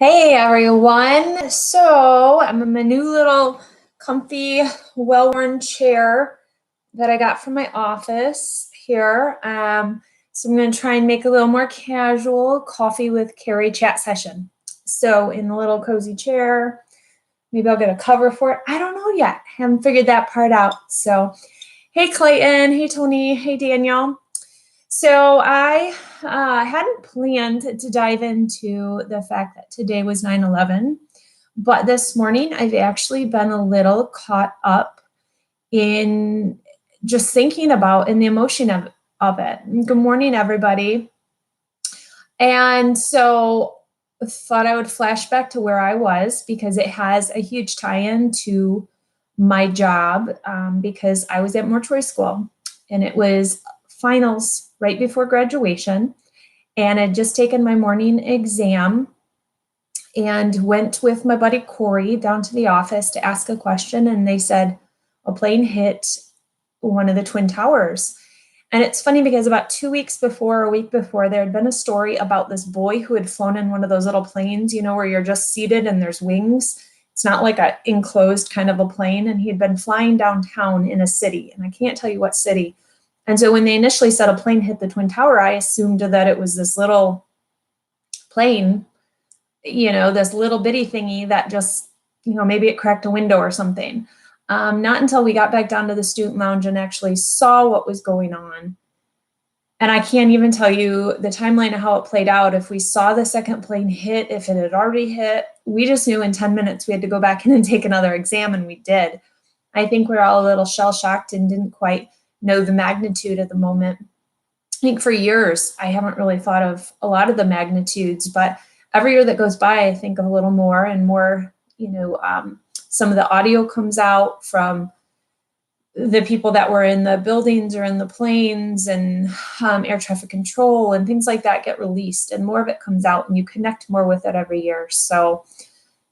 Hey everyone. So I'm in my new little comfy, well-worn chair that I got from my office here. So I'm going to try and make a little more casual coffee with Kari chat session. So in the little cozy chair, maybe I'll get a cover for it. I don't know yet. Haven't figured that part out. So hey Clayton, hey Tony, hey Daniel. So I hadn't planned to dive into the fact that today was 9/11, but this morning I've actually been a little caught up in just thinking about and the emotion of it. Good morning, everybody. And so thought I would flash back to where I was because it has a huge tie-in to my job because I was at mortuary school and it was finals right before graduation, and I'd just taken my morning exam and went with my buddy Kari down to the office to ask a question, and they said a plane hit one of the Twin Towers. And it's funny because about 2 weeks before, a week before, there had been a story about this boy who had flown in one of those little planes, where you're just seated and there's wings. It's not like an enclosed kind of a plane. And he had been flying downtown in a city, and I can't tell you what city. And so when they initially said a plane hit the Twin Tower, I assumed that it was this little plane, this little bitty thingy that just, maybe it cracked a window or something. Not until we got back down to the student lounge and actually saw what was going on. And I can't even tell you the timeline of how it played out. If we saw the second plane hit, if it had already hit, we just knew in 10 minutes we had to go back in and take another exam, and we did. I think we're all a little shell-shocked and didn't quite know the magnitude at the moment. I think for years, I haven't really thought of a lot of the magnitudes, but every year that goes by, I think of a little more and more, some of the audio comes out from the people that were in the buildings or in the planes, and air traffic control and things like that get released, and more of it comes out, and you connect more with it every year. So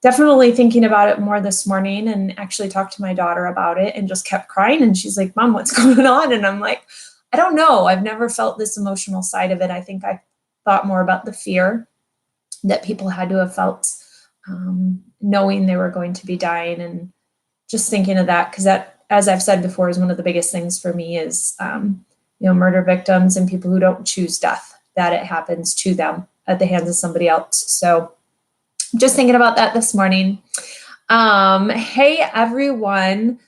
definitely thinking about it more this morning, and actually talked to my daughter about it and just kept crying. And she's like, Mom, what's going on? And I'm like, I don't know. I've never felt this emotional side of it. I think I thought more about the fear that people had to have felt knowing they were going to be dying, and just thinking of that, because that, as I've said before, is one of the biggest things for me is, murder victims and people who don't choose death, that it happens to them at the hands of somebody else. So just thinking about that this morning. Hey, everyone.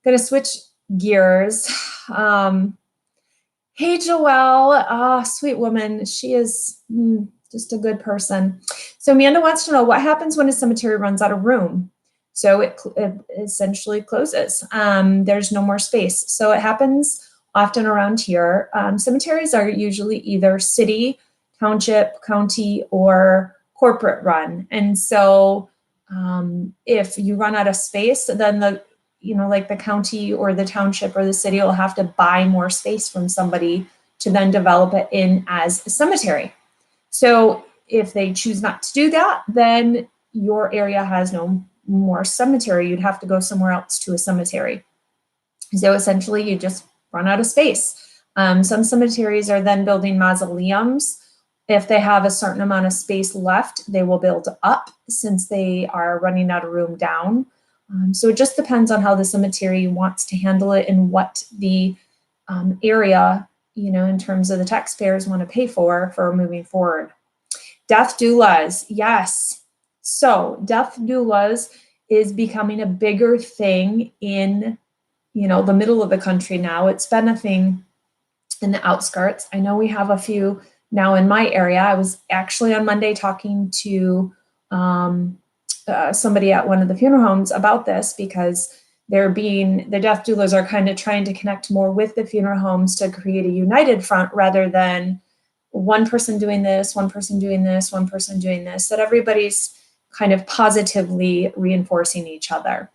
Going to switch gears. Hey, Joelle. Sweet woman. She is just a good person. So Amanda wants to know what happens when a cemetery runs out of room. So it essentially closes. There's no more space. So it happens often around here. Cemeteries are usually either city, township, county, or corporate run. And so if you run out of space, then like the county or the township or the city will have to buy more space from somebody to then develop it in as a cemetery. So if they choose not to do that, then your area has no more cemetery. You'd have to go somewhere else to a cemetery. So essentially you just run out of space. Some cemeteries are then building mausoleums. If they have a certain amount of space left, they will build up since they are running out of room down. So it just depends on how the cemetery wants to handle it and what the area, in terms of the taxpayers want to pay for moving forward. Death doulas, yes. So death doulas is becoming a bigger thing in, the middle of the country now. It's been a thing in the outskirts. I know we have a few now in my area. I was actually on Monday talking to somebody at one of the funeral homes about this, because the death doulas are kind of trying to connect more with the funeral homes to create a united front rather than one person doing this, one person doing this, one person doing this, that everybody's kind of positively reinforcing each other.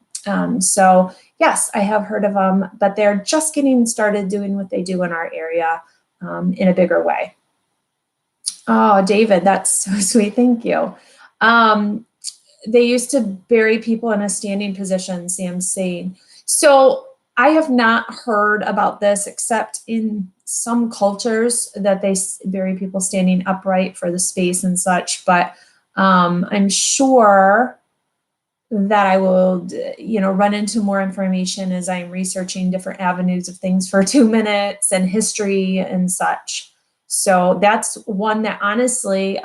So yes, I have heard of them, but they're just getting started doing what they do in our area in a bigger way. Oh, David, that's so sweet. Thank you. They used to bury people in a standing position, Sam's saying. So I have not heard about this except in some cultures that they bury people standing upright for the space and such. But I'm sure that I will, run into more information as I'm researching different avenues of things for 2 minutes and history and such. So that's one that honestly,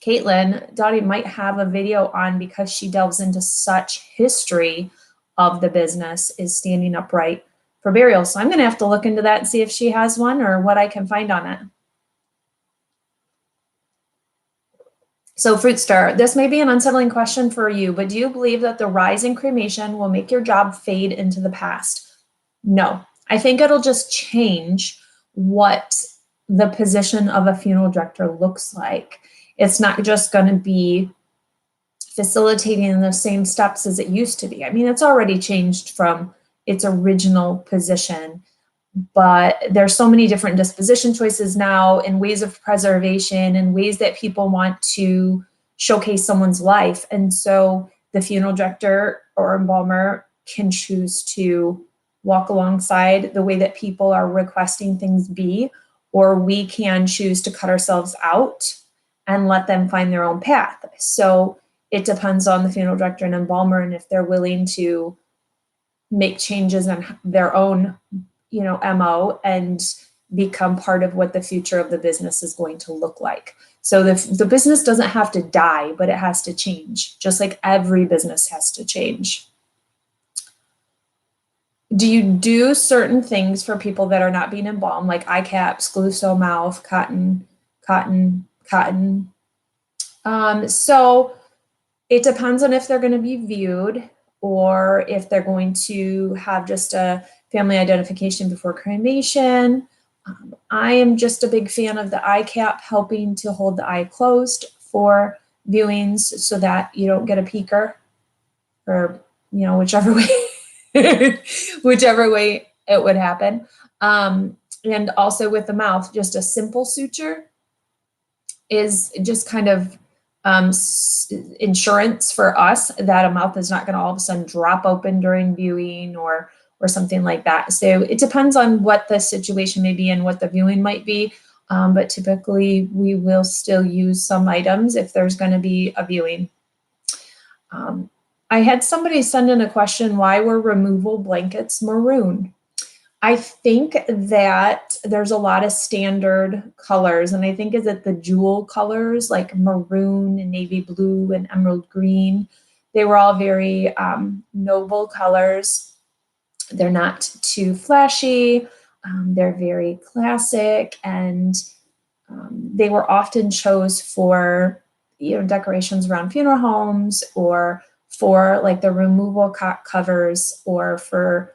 Caitlin, Dottie might have a video on because she delves into such history of the business is standing upright for burial. So I'm going to have to look into that and see if she has one or what I can find on it. So Fruit Star, this may be an unsettling question for you, but do you believe that the rise in cremation will make your job fade into the past? No, I think it'll just change what the position of a funeral director looks like. It's not just going to be facilitating the same steps as it used to be. I mean, it's already changed from its original position, but there's so many different disposition choices now and ways of preservation and ways that people want to showcase someone's life. And so the funeral director or embalmer can choose to walk alongside the way that people are requesting things be, or we can choose to cut ourselves out and let them find their own path. So it depends on the funeral director and embalmer and if they're willing to make changes in their own MO and become part of what the future of the business is going to look like. So the business doesn't have to die, but it has to change, just like every business has to change. Do you do certain things for people that are not being embalmed, like eye caps, glue sew mouth, cotton? So it depends on if they're going to be viewed or if they're going to have just a family identification before cremation. I am just a big fan of the eye cap, helping to hold the eye closed for viewings so that you don't get a peeker, or whichever way it would happen. And also with the mouth, just a simple suture is just kind of insurance for us that a mouth is not going to all of a sudden drop open during viewing or something like that. So it depends on what the situation may be and what the viewing might be. But typically we will still use some items if there's going to be a viewing. I had somebody send in a question, why were removal blankets maroon? I think that there's a lot of standard colors, and I think is it the jewel colors like maroon and navy blue and emerald green. They were all very noble colors. They're not too flashy. They're very classic, and they were often chose for decorations around funeral homes or for like the removable cot covers or for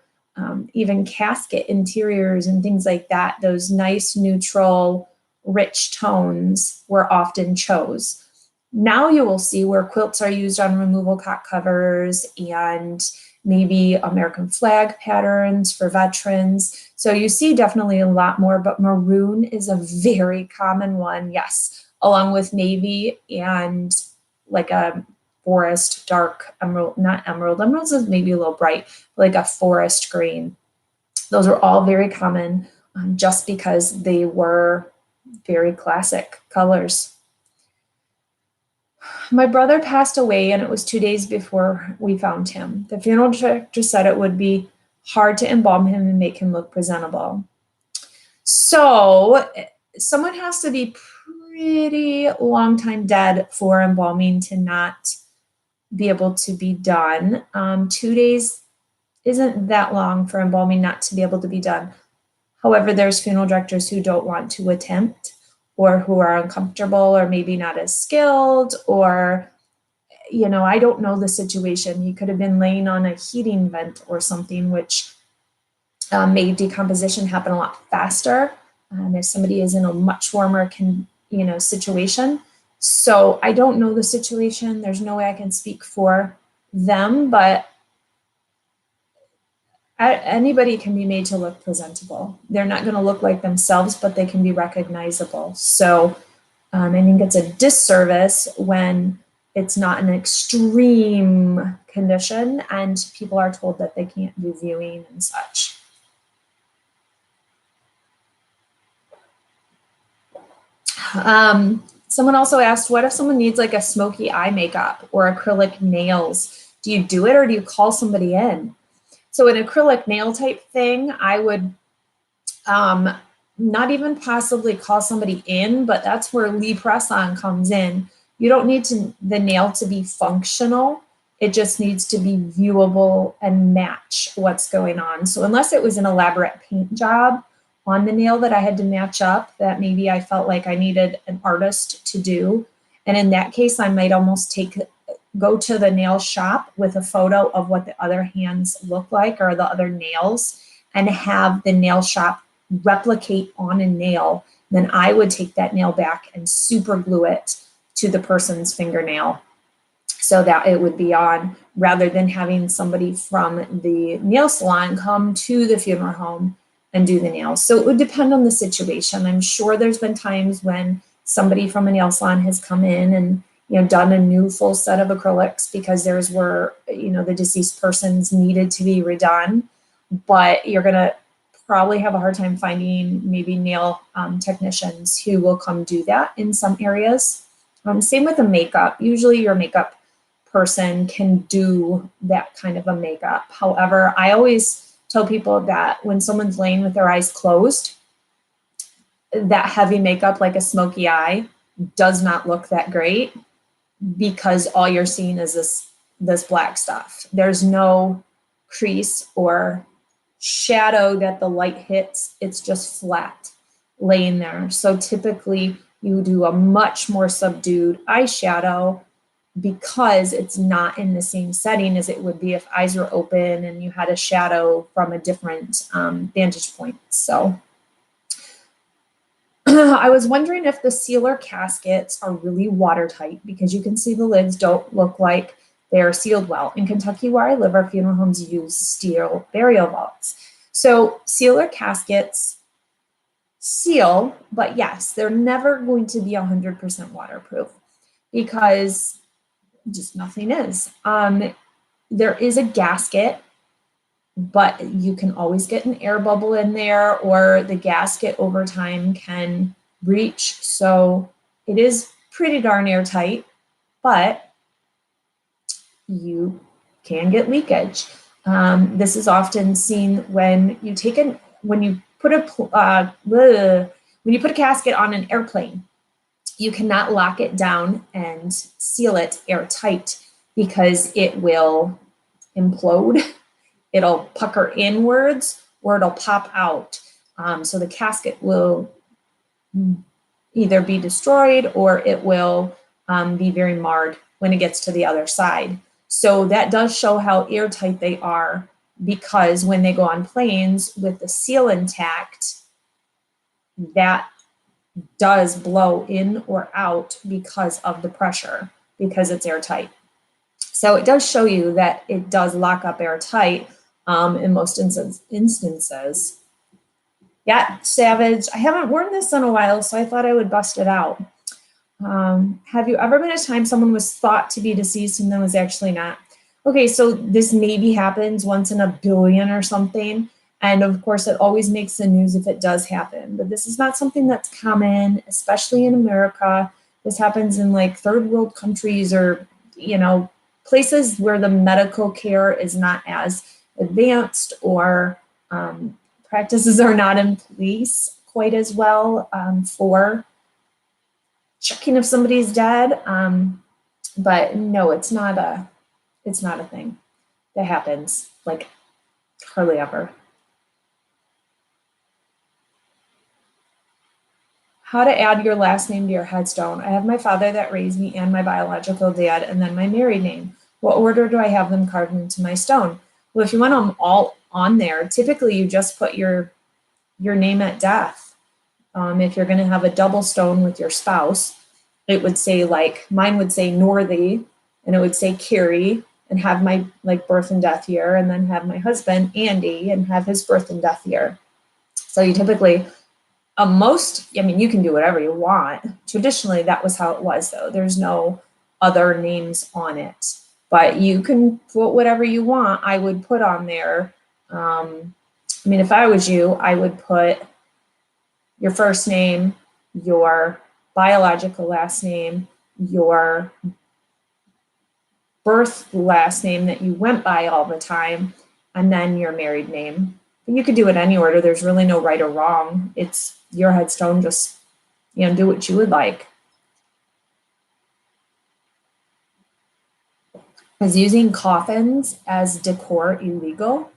even casket interiors and things like that. Those nice neutral rich tones were often chose. Now you will see where quilts are used on removable cot covers and maybe American flag patterns for veterans. So you see definitely a lot more, but maroon is a very common one, yes, along with navy and like a forest dark emerald, not emerald. Emeralds is maybe a little bright, like a forest green. Those are all very common just because they were very classic colors. My brother passed away and it was 2 days before we found him. The funeral director said it would be hard to embalm him and make him look presentable. So someone has to be pretty long time dead for embalming to not be able to be done. 2 days isn't that long for embalming not to be able to be done. However, there's funeral directors who don't want to attempt or who are uncomfortable or maybe not as skilled or, I don't know the situation. He could have been laying on a heating vent or something, which made decomposition happen a lot faster if somebody is in a much warmer situation. So I don't know the situation. There's no way I can speak for them, but anybody can be made to look presentable. They're not going to look like themselves, but they can be recognizable. So I think it's a disservice when it's not an extreme condition and people are told that they can't do viewing and such. Someone also asked, what if someone needs like a smoky eye makeup or acrylic nails? Do you do it or do you call somebody in? So an acrylic nail type thing, I would not even possibly call somebody in, but that's where Lee Press-On comes in. You don't need the nail to be functional. It just needs to be viewable and match what's going on. So unless it was an elaborate paint job on the nail that I had to match up, that maybe I felt like I needed an artist to do. And in that case, I might almost go to the nail shop with a photo of what the other hands look like or the other nails, and have the nail shop replicate on a nail. Then I would take that nail back and super glue it to the person's fingernail so that it would be on, rather than having somebody from the nail salon come to the funeral home and do the nails. So it would depend on the situation. I'm sure there's been times when somebody from a nail salon has come in and done a new full set of acrylics because theirs were, the deceased person's needed to be redone. But you're gonna probably have a hard time finding maybe nail technicians who will come do that in some areas. Same with the makeup. Usually your makeup person can do that kind of a makeup. However, I always tell people that when someone's laying with their eyes closed, that heavy makeup like a smoky eye does not look that great, because all you're seeing is this black stuff. There's no crease or shadow that the light hits. It's just flat laying there. So typically you do a much more subdued eyeshadow because it's not in the same setting as it would be if eyes were open and you had a shadow from a different vantage point. So I was wondering if the sealer caskets are really watertight, because you can see the lids don't look like they're sealed well. In Kentucky, where I live, our funeral homes use steel burial vaults. So sealer caskets seal, but yes, they're never going to be 100% waterproof, because just nothing is. There is a gasket, but you can always get an air bubble in there, or the gasket over time can breach. So it is pretty darn airtight, but you can get leakage. This is often seen when you put a casket on an airplane. You cannot lock it down and seal it airtight, because it will implode. It'll pucker inwards, or it'll pop out. So the casket will either be destroyed, or it will be very marred when it gets to the other side. So that does show how airtight they are, because when they go on planes with the seal intact, that does blow in or out because of the pressure, because it's airtight. So it does show you that it does lock up airtight in most instances. Yeah, Savage, I haven't worn this in a while, so I thought I would bust it out. Have you ever been a time someone was thought to be deceased and then was actually not? Okay, so this maybe happens once in a billion or something. And of course, it always makes the news if it does happen. But this is not something that's common, especially in America. This happens in like third world countries, or, places where the medical care is not as advanced, or practices are not in place quite as well for checking if somebody's dead. But no, it's not a thing that happens, like, hardly ever. How to add your last name to your headstone. I have my father that raised me and my biological dad, and then my married name. What order do I have them carved into my stone? Well, if you want them all on there, typically you just put your name at death. If you're going to have a double stone with your spouse, it would say, like, mine would say Northy, and it would say Kari, and have my birth and death year, and then have my husband Andy and have his birth and death year. So you typically, you can do whatever you want. Traditionally, that was how it was, though. There's no other names on it, but you can put whatever you want. I would put on there. If I was you, I would put your first name, your biological last name, your birth last name that you went by all the time, and then your married name. But you could do it any order. There's really no right or wrong. It's your headstone. Just, do what you would like. Is using coffins as decor illegal?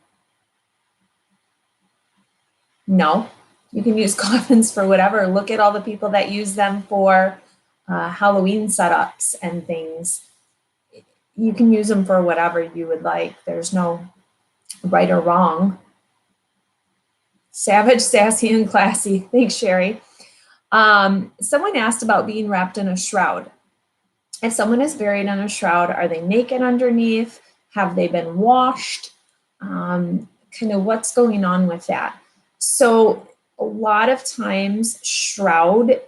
No, you can use coffins for whatever. Look at all the people that use them for Halloween setups and things. You can use them for whatever you would like. There's no right or wrong. Savage, sassy, and classy. Thanks, Sherry. Someone asked about being wrapped in a shroud. If someone is buried in a shroud, are they naked underneath? Have they been washed? Kind of what's going on with that? So a lot of times shroud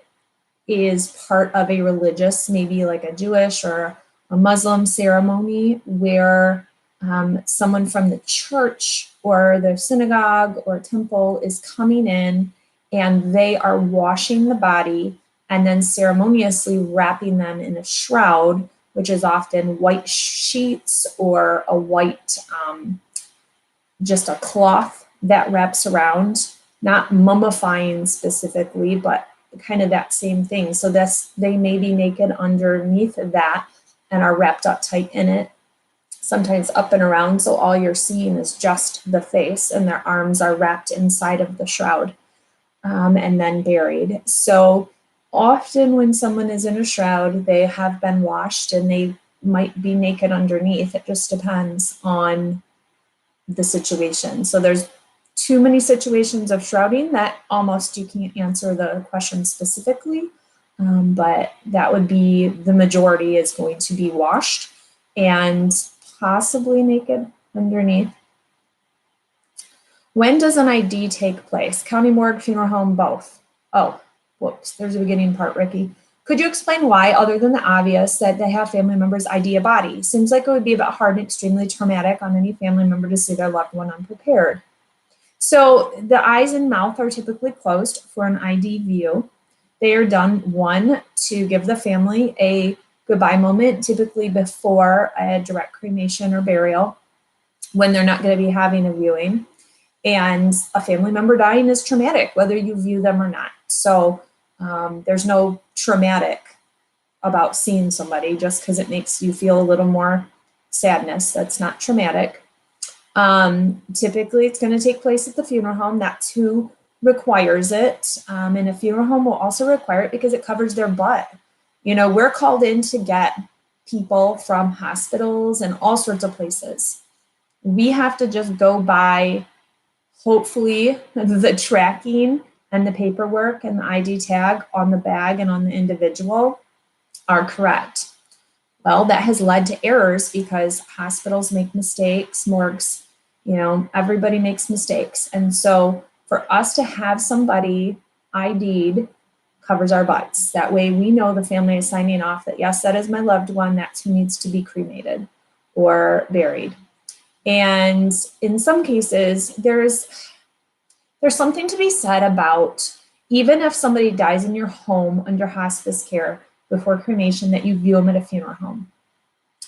is part of a religious, maybe like a Jewish or a Muslim ceremony where someone from the church or the synagogue or temple is coming in and they are washing the body and then ceremoniously wrapping them in a shroud, which is often white sheets or a white, just a cloth that wraps around, not mummifying specifically, but kind of that same thing. So they may be naked underneath that and are wrapped up tight in it, sometimes up and around. So all you're seeing is just the face and their arms are wrapped inside of the shroud and then buried. So often when someone is in a shroud, they have been washed and they might be naked underneath. It just depends on the situation. So there's too many situations of shrouding that almost you can't answer the question specifically, but that would be the majority is going to be washed and possibly naked underneath. When does an ID take place? County morgue, funeral home, both. Oh, whoops, there's the beginning part, Ricky. Could you explain why, other than the obvious, that they have family members ID a body? Seems like it would be a bit hard and extremely traumatic on any family member to see their loved one unprepared. So the eyes and mouth are typically closed for an ID view. They are done, one, to give the family a goodbye moment, typically before a direct cremation or burial, when they're not going to be having a viewing. And a family member dying is traumatic, whether you view them or not. So there's no traumatic about seeing somebody just because it makes you feel a little more sadness. That's not traumatic. Typically, it's going to take place at the funeral home. That's who requires it. And a funeral home will also require it because it covers their butt. We're called in to get people from hospitals and all sorts of places. We have to just go by, hopefully, the tracking and the paperwork and the ID tag on the bag and on the individual are correct. Well, that has led to errors because hospitals make mistakes, morgues, everybody makes mistakes. And so for us to have somebody ID'd covers our butts. That way we know the family is signing off that, yes, that is my loved one. That's who needs to be cremated or buried. And in some cases, there's something to be said about, even if somebody dies in your home under hospice care before cremation, that you view them at a funeral home.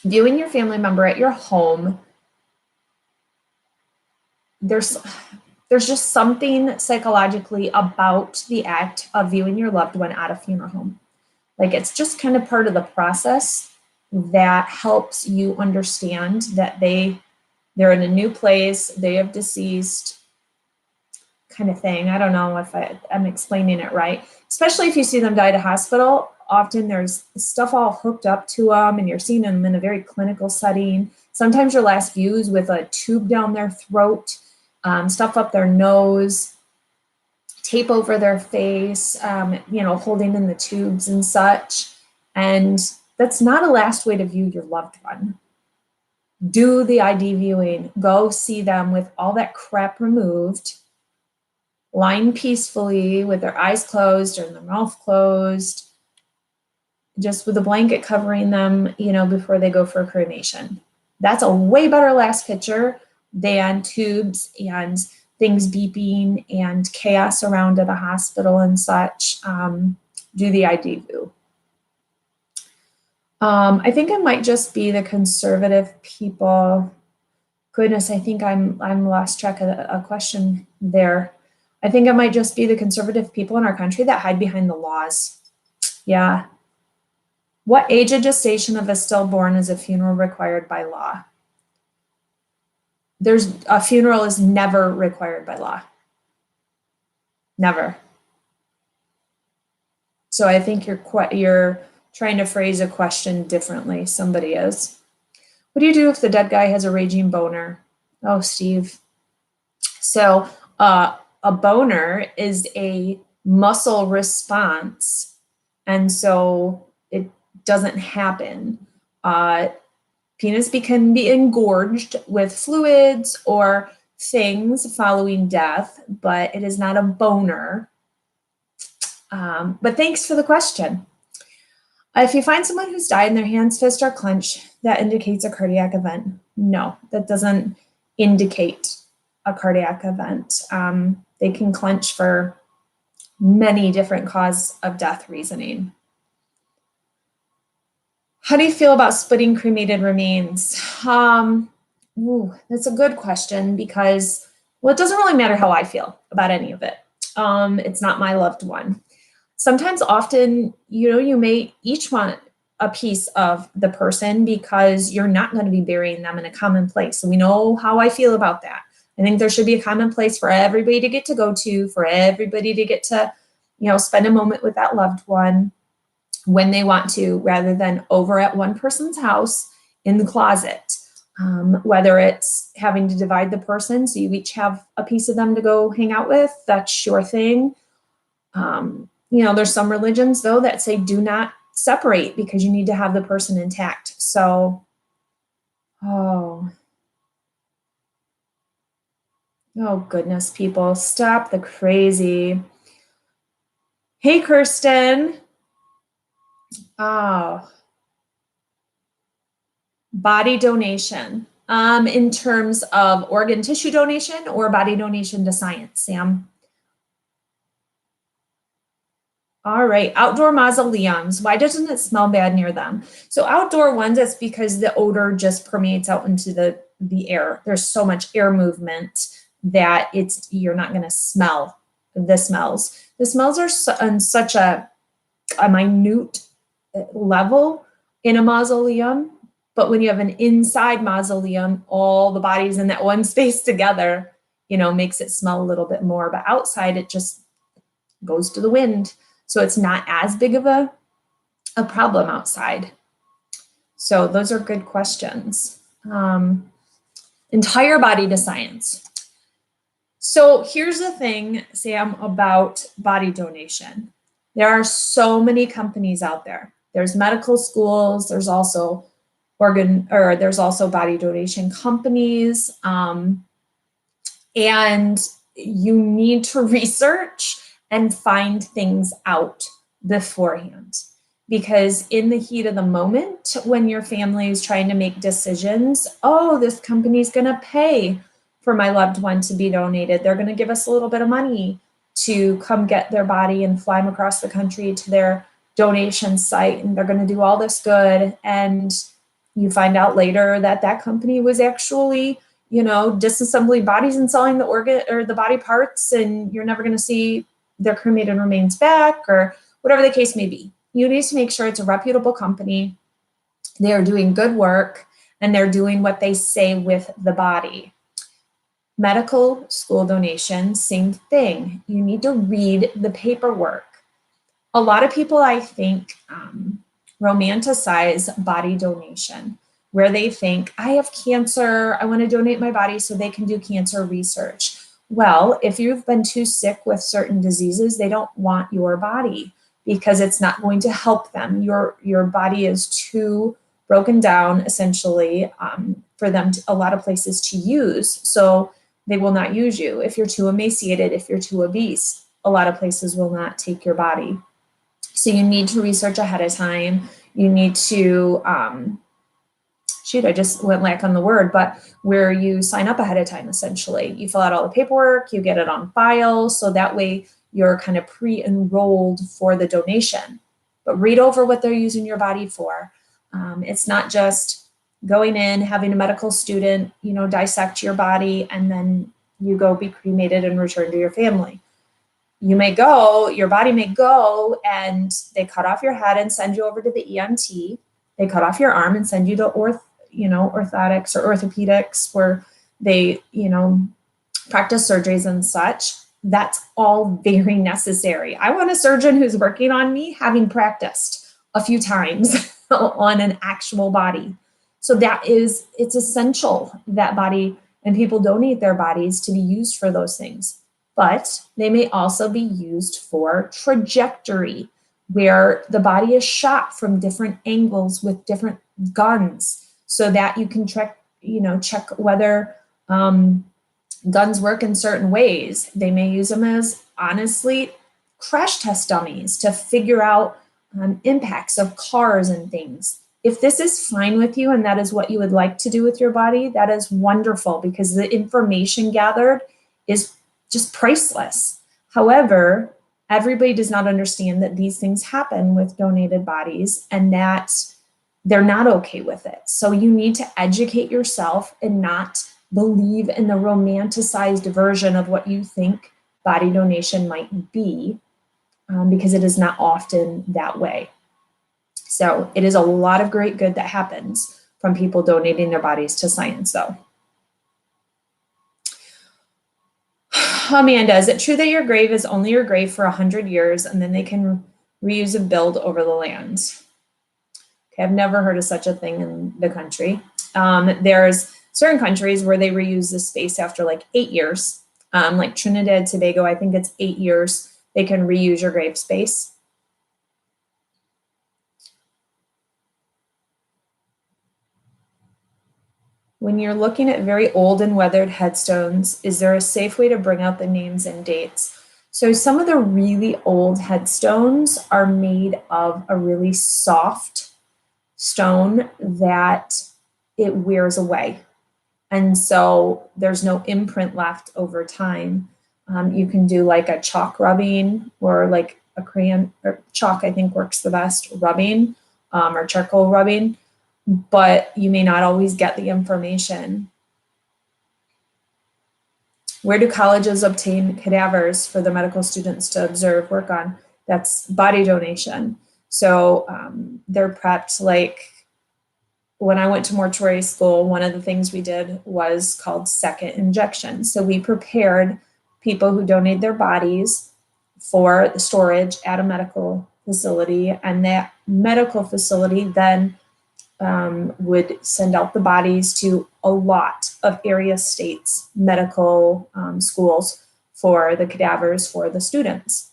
Viewing your family member at your home, there's just something psychologically about the act of viewing your loved one at a funeral home. Like, it's just kind of part of the process that helps you understand that they're in a new place, they have deceased, kind of thing. I don't know if I'm explaining it right. Especially if you see them die at a hospital, often there's stuff all hooked up to them and you're seeing them in a very clinical setting. Sometimes your last views with a tube down their throat, stuff up their nose, tape over their face, holding in the tubes and such. And that's not a last way to view your loved one. Do the ID viewing, go see them with all that crap removed, lying peacefully with their eyes closed or their mouth closed, just with a blanket covering them, before they go for cremation. That's a way better last picture than tubes and things beeping and chaos around at a hospital and such. do the IDVU. I think it might just be the conservative people. Goodness, I think I'm lost track of a question there. I think it might just be the conservative people in our country that hide behind the laws. Yeah. What age of gestation of a stillborn is a funeral required by law? A funeral is never required by law. Never. So I think you're trying to phrase a question differently. Somebody is. What do you do if the dead guy has a raging boner? Oh, Steve. So a boner is a muscle response, and so it doesn't happen. Penis can be engorged with fluids or things following death, but it is not a boner. But thanks for the question. If you find someone who's died and their hands, fists are clenched, that indicates a cardiac event. No, that doesn't indicate a cardiac event. They can clench for many different cause of death reasoning. How do you feel about splitting cremated remains? That's a good question because, well, it doesn't really matter how I feel about any of it. It's not my loved one. Sometimes, often, you may each want a piece of the person because you're not going to be burying them in a common place. So we know how I feel about that. I think there should be a common place for everybody to get to go to, for everybody to get to, spend a moment with that loved one when they want to, rather than over at one person's house in the closet. Whether it's having to divide the person so you each have a piece of them to go hang out with, that's your thing. There's some religions, though, that say do not separate because you need to have the person intact. So, oh goodness, people, stop the crazy. Hey, Kirsten. Oh, body donation. In terms of organ tissue donation or body donation to science, Sam? All right, outdoor mausoleums. Why doesn't it smell bad near them? So outdoor ones, it's because the odor just permeates out into the air. There's so much air movement that you're not going to smell the smells. The smells are on such a minute level in a mausoleum, but when you have an inside mausoleum, all the bodies in that one space together, makes it smell a little bit more. But outside, it just goes to the wind. So it's not as big of a problem outside. So those are good questions. Entire body to science. So here's the thing, Sam, about body donation. There are so many companies out there. There's medical schools. There's also body donation companies. And you need to research and find things out beforehand. Because in the heat of the moment, when your family is trying to make decisions, this company's going to pay for my loved one to be donated. They're going to give us a little bit of money to come get their body and fly them across the country to their donation site. And they're going to do all this good. And you find out later that company was actually, disassembling bodies and selling the organ or the body parts. And you're never going to see their cremated remains back, or whatever the case may be. You need to make sure it's a reputable company. They are doing good work and they're doing what they say with the body. Medical school donations, same thing. You need to read the paperwork. A lot of people, I think, romanticize body donation, where they think, I have cancer, I want to donate my body so they can do cancer research. Well, if you've been too sick with certain diseases, they don't want your body because it's not going to help them. Your body is too broken down, essentially, for them a lot of places to use. So they will not use you. If you're too emaciated, if you're too obese, a lot of places will not take your body. So you need to research ahead of time. You need to, I just went lack on the word, but where you sign up ahead of time, essentially. You fill out all the paperwork, you get it on file, so that way you're kind of pre-enrolled for the donation. But read over what they're using your body for. It's not just going in, having a medical student, dissect your body, and then you go be cremated and return to your family. Your body may go and they cut off your head and send you over to the EMT. They cut off your arm and send you to orthotics or orthopedics where they, practice surgeries and such. That's all very necessary. I want a surgeon who's working on me having practiced a few times on an actual body. So it's essential that body and people donate their bodies to be used for those things. But they may also be used for trajectory, where the body is shot from different angles with different guns so that you can check whether guns work in certain ways. They may use them as, honestly, crash test dummies to figure out impacts of cars and things. If this is fine with you and that is what you would like to do with your body, that is wonderful, because the information gathered is just priceless. However, everybody does not understand that these things happen with donated bodies and that they're not okay with it. So you need to educate yourself and not believe in the romanticized version of what you think body donation might be, because it is not often that way. So it is a lot of great good that happens from people donating their bodies to science, though. Amanda, is it true that your grave is only your grave for 100 years and then they can reuse and build over the land? Okay, I've never heard of such a thing in the country. There's certain countries where they reuse the space after like 8 years, like Trinidad, Tobago, I think it's 8 years, they can reuse your grave space. When you're looking at very old and weathered headstones, is there a safe way to bring out the names and dates? So some of the really old headstones are made of a really soft stone that it wears away. And so there's no imprint left over time. You can do like a chalk rubbing or like a crayon, or chalk I think works the best, rubbing or charcoal rubbing, but you may not always get the information. Where do colleges obtain cadavers for the medical students to observe, work on? That's body donation. So they're prepped. Like when I went to mortuary school, one of the things we did was called second injection. So we prepared people who donate their bodies for storage at a medical facility, and that medical facility then would send out the bodies to a lot of area states medical schools for the cadavers for the students.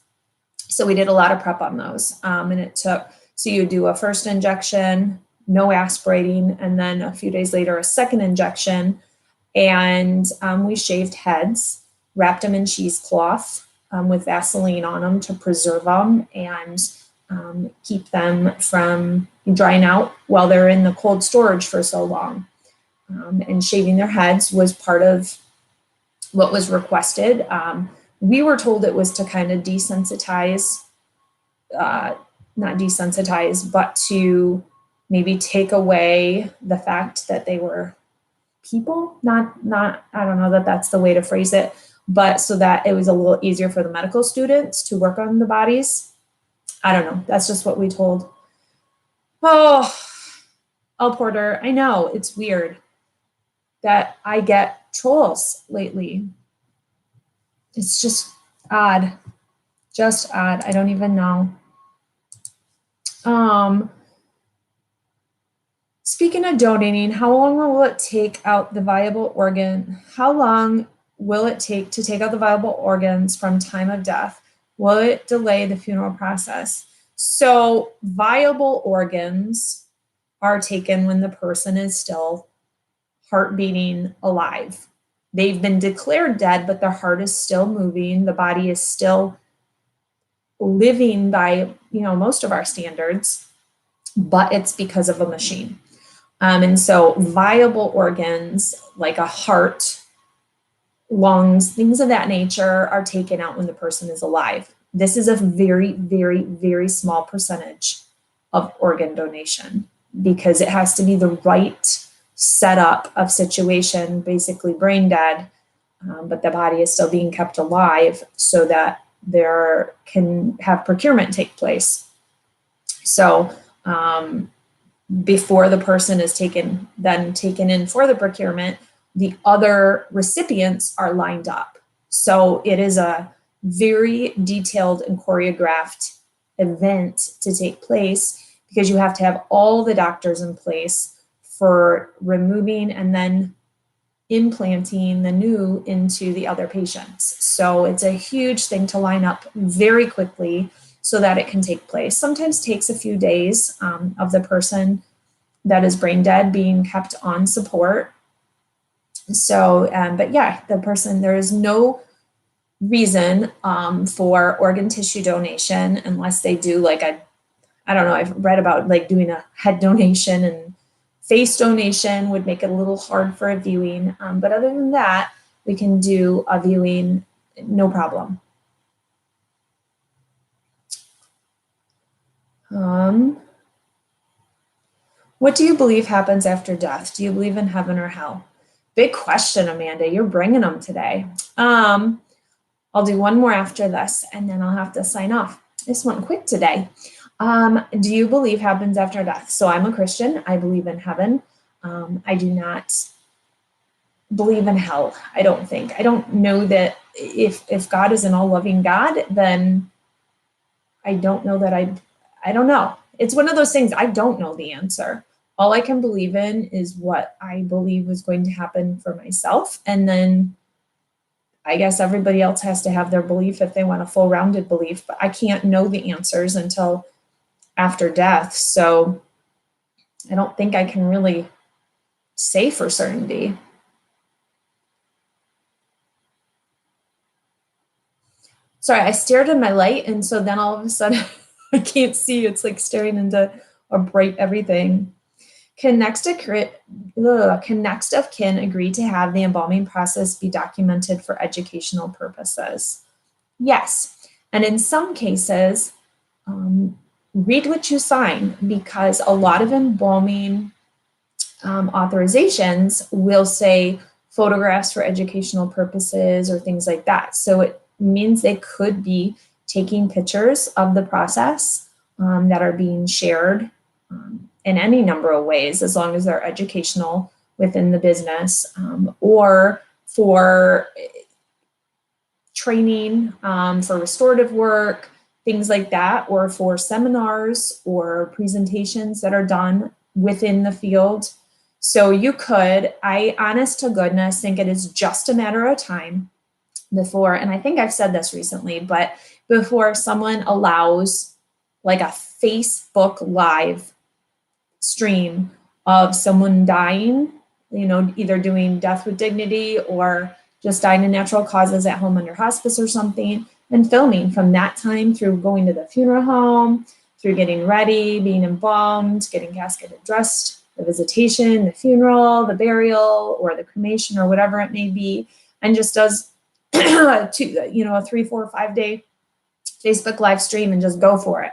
So we did a lot of prep on those, and it took, so you do a first injection, no aspirating, and then a few days later a second injection, and we shaved heads, wrapped them in cheesecloth with Vaseline on them to preserve them and keep them from drying out while they're in the cold storage for so long. And shaving their heads was part of what was requested. We were told it was to kind of desensitize, not desensitize, but to maybe take away the fact that they were people, not, I don't know that that's the way to phrase it, but so that it was a little easier for the medical students to work on the bodies. I don't know. That's just what we told. Oh, Porter, I know it's weird that I get trolls lately. It's just odd. Just odd. I don't even know. Speaking of donating, how long will it take out the viable organ? How long will it take to take out the viable organs from time of death? Will it delay the funeral process? So viable organs are taken when the person is still heart beating alive. They've been declared dead, but their heart is still moving. The body is still living by, most of our standards, but it's because of a machine. And so viable organs like a heart lungs, things of that nature are taken out when the person is alive. This is a very, very, very small percentage of organ donation because it has to be the right setup of situation, basically brain dead, but the body is still being kept alive so that there can have procurement take place. So before the person is taken in for the procurement, the other recipients are lined up. So it is a very detailed and choreographed event to take place because you have to have all the doctors in place for removing and then implanting the new into the other patients. So it's a huge thing to line up very quickly so that it can take place. Sometimes takes a few days of the person that is brain dead being kept on support. So, but yeah, the person, there is no reason for organ tissue donation unless they do like I don't know, I've read about like doing a head donation, and face donation would make it a little hard for a viewing. But other than that, we can do a viewing, no problem. What do you believe happens after death? Do you believe in heaven or hell? Big question, Amanda. You're bringing them today. I'll do one more after this, and then I'll have to sign off. This went quick today. Do you believe happens after death? So I'm a Christian. I believe in heaven. I do not believe in hell. I don't think. I don't know that if God is an all-loving God, then I don't know that I don't know. It's one of those things, I don't know the answer. All I can believe in is what I believe was going to happen for myself. And then I guess everybody else has to have their belief if they want a full rounded belief, but I can't know the answers until after death. So I don't think I can really say for certainty. Sorry, I stared in my light, and so then all of a sudden I can't see. It's like staring into a bright everything. Can next of kin agree to have the embalming process be documented for educational purposes? Yes. And in some cases, read what you sign, because a lot of embalming authorizations will say photographs for educational purposes or things like that. So it means they could be taking pictures of the process that are being shared in any number of ways, as long as they're educational within the business, or for training, for restorative work, things like that, or for seminars or presentations that are done within the field. So you could, I honest to goodness think it is just a matter of time before, and I think I've said this recently, but before someone allows like a Facebook live stream of someone dying, you know, either doing death with dignity or just dying in natural causes at home under hospice or something, and filming from that time through going to the funeral home, through getting ready, being embalmed, getting casketed, dressed, the visitation, the funeral, the burial, or the cremation, or whatever it may be, and just does a 3, 4, 5 day Facebook live stream and just go for it.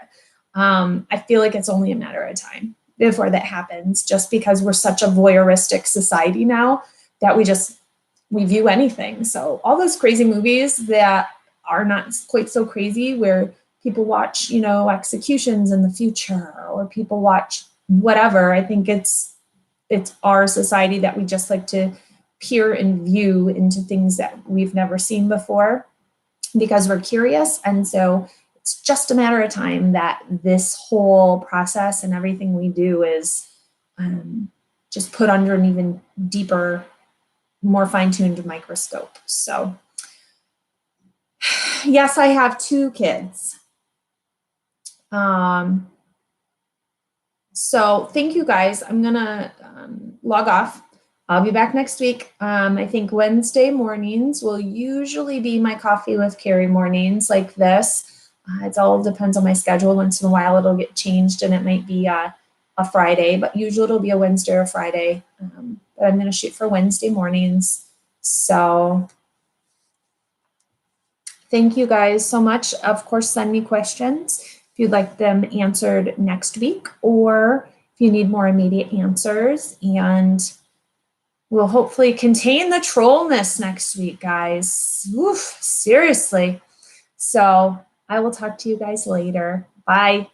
I feel like it's only a matter of time before that happens, just because we're such a voyeuristic society now that we view anything. So all those crazy movies that are not quite so crazy, where people watch, executions in the future, or people watch whatever, I think it's our society that we just like to peer and view into things that we've never seen before because we're curious. And so it's just a matter of time that this whole process and everything we do is just put under an even deeper, more fine-tuned microscope. So yes, I have 2 kids. So thank you guys. I'm gonna log off. I'll be back next week. I think Wednesday mornings will usually be my coffee with Kari mornings like this. It all depends on my schedule. Once in a while it'll get changed and it might be a Friday, but usually it'll be a Wednesday or Friday. But I'm gonna shoot for Wednesday mornings. So Thank you guys so much. Of course, send me questions if you'd like them answered next week, or if you need more immediate answers. And we'll hopefully contain the trollness next week, guys. Oof, seriously. So I will talk to you guys later. Bye.